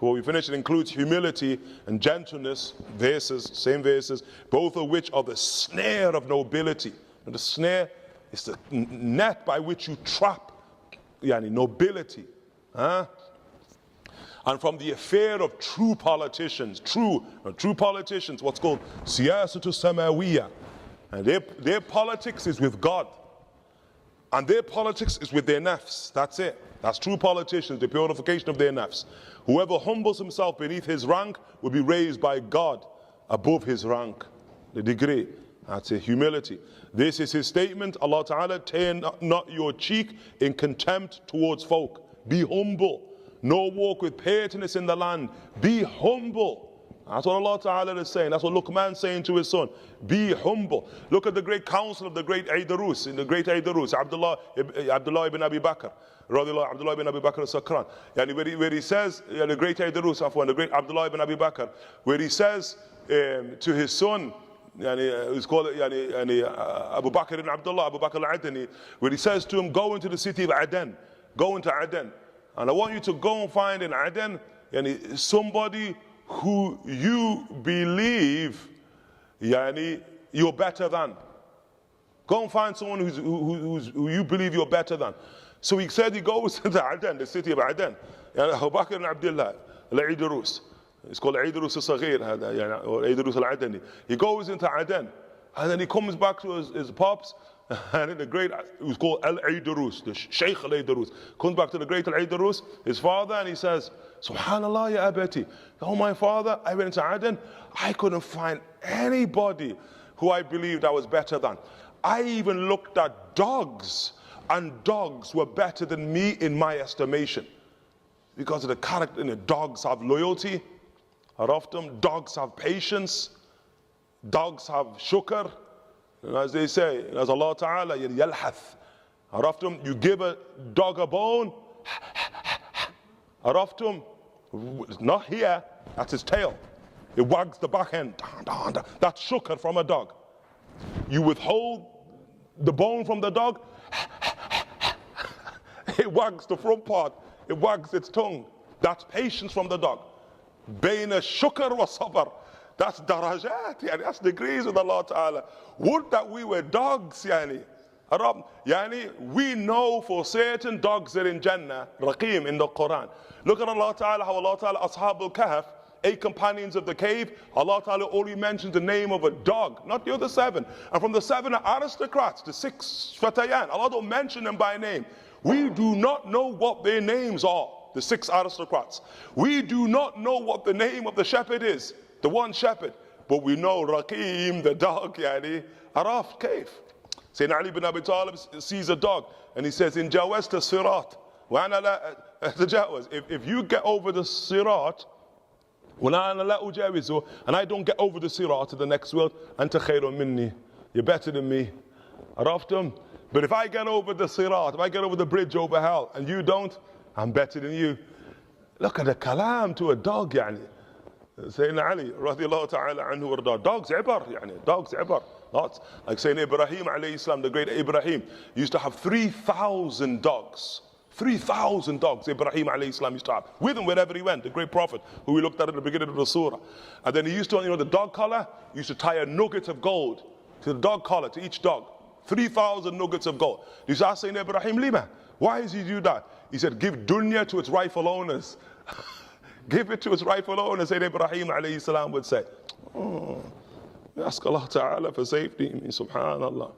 Before we finish, it includes humility and gentleness, verses, same verses, both of which are the snare of nobility. And the snare is the net by which you trap nobility. Huh? And from the affair of true politicians, true politicians, what's called siyasatu samawiyya. And their politics is with God. And their politics is with their nafs. That's it. That's true politicians, the purification of their nafs. Whoever humbles himself beneath his rank will be raised by God above his rank. The degree. That's it, humility. This is his statement. Allah Ta'ala, turn not your cheek in contempt towards folk. Be humble. Nor walk with pettiness in the land. Be humble. That's what Allah Ta'ala is saying. That's what Luqman is saying to his son. Be humble. Look at the great counsel of the great Aydarus. In the great Aydarus, Abdullah ibn Abi Bakr. Abdullah ibn Abi Bakr al-Sakran. Where he says, the great Aydarus, the great Abdullah ibn Abi Bakr, where he says to his son, who's called Abu Bakr ibn Abdullah, Abu Bakr al-Adani, where he says to him, go into the city of Aden. Go into Aden. And I want you to go and find in Aden somebody who you believe you're better than. Go and find someone who you believe you're better than. So he said he goes to Aden, the city of Aden. Abu Bakr ibn Abdullah, al-Aydarus. It's called Aydarus al-Saghir, or Aydarus al-Adani. He goes into Aden, and then he comes back to his pops, and the great, it was called Al-Aydarus, the Sheikh Al-Aydarus, comes back to the great Al-Aydarus, his father, and he says, Subhanallah ya abati, oh my father, I went to Aden, I couldn't find anybody who I believed I was better than. I even looked at dogs, and dogs were better than me in my estimation. Because of the character, dogs have loyalty, often dogs have patience, dogs have shukr, and as they say, as Allah Ta'ala, yalhath. Often you give a dog a bone, often, not here, that's his tail. It wags the back end. That's shukr from a dog. You withhold the bone from the dog, it wags the front part, it wags its tongue. That's patience from the dog. Bayna shukr wa sabr. That's darajat, that's degrees with Allah Ta'ala. Would that we were dogs, we know for certain dogs are in Jannah, Raqim in the Quran. Look at Allah Ta'ala, how Allah Ta'ala, Ashabul Kahf, 8 companions of the cave, Allah Ta'ala only mentions the name of a dog, not the other 7. And from the 7 aristocrats, the 6 Fatayan, Allah don't mention them by name. We do not know what their names are, the 6 aristocrats. We do not know what the name of the shepherd is, the one shepherd. But we know Raqim, the dog, Araf, cave. Sayyidina Ali bin Abi Talib sees a dog and he says, in Jawazta Sirat, if you get over the Sirat, and I don't get over the Sirat to the next world, anta khayrun minni, you're better than me. Araftum? But if I get over the Sirat, if I get over the bridge over hell, and you don't, I'm better than you. Look at the kalam to a dog, Sayyidina Ali, radiallahu ta'ala anhu warda. Dogs ibar, dogs ibar. Not like Sayyidina Ibrahim alayhi salam, the great Ibrahim, used to have 3,000 dogs. 3,000 dogs Ibrahim alayhi salam used to have. With him wherever he went, the great prophet, who we looked at the beginning of the surah. And then he used to, the dog collar, he used to tie a nugget of gold to the dog collar, to each dog. 3,000 nuggets of gold. He used to ask Sayyidina Ibrahim, Lima, why does he do that? He said, give dunya to its rightful owners. Give it to its rightful owners, Sayyidina Ibrahim alayhi salam would say. Ask Allah Ta'ala for safety. Subhanallah.